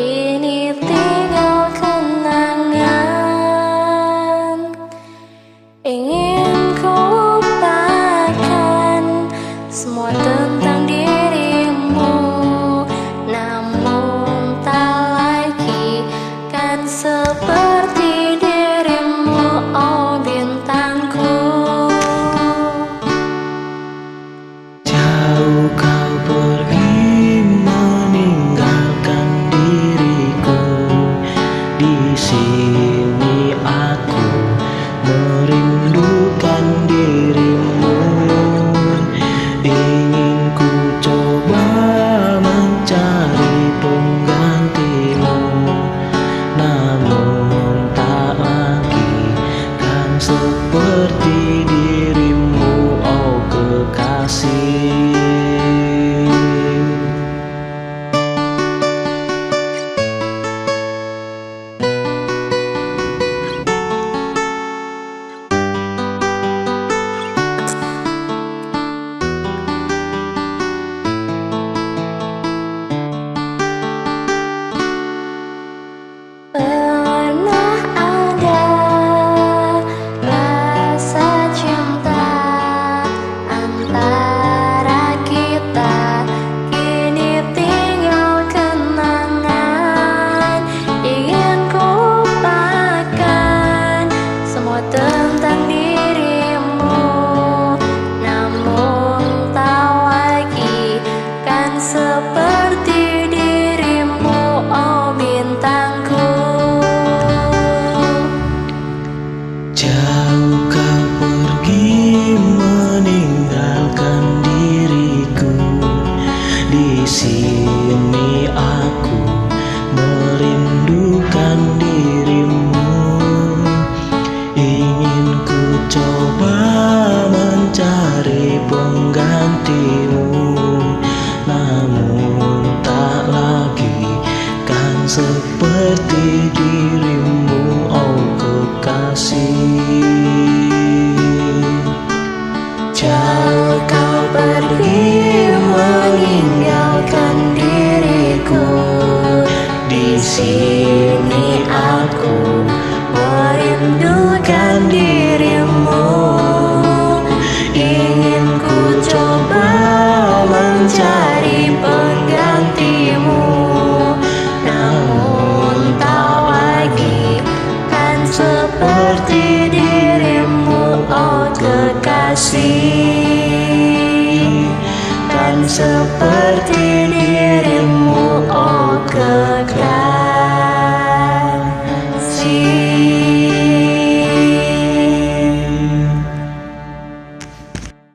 Kini tinggal kenangan. Ingin ku lupakan semua tentang dirimu, namun tak lagi kan seperti dirimu, oh bintangku. Jauh kau pergi meninggalkan diriku. Di sini aku merindukan dirimu. Ingin ku coba mencari penggantimu, namun tak lagi kan seperti dirimu, oh kekasih. Pernah ada rasa cinta antara kita, kini tinggal kenangan. Ingin ku lupakan semua tentang dirimu, namun tak lagi kan seperti dirimu, oh bintangku. Jauh kau pergi meninggalkan diriku. Di sini aku merindukan dirimu. Ingin ku coba mencari penggantimu, namun tak lagi kan seperti dirimu, oh kekasih. Jauh kau pergi meninggalkan diriku. Di sini aku merindukan dirimu. Ingin ku coba mencari penggantimu, namun tak lagi kan seperti dirimu, oh kekasih. Kan seperti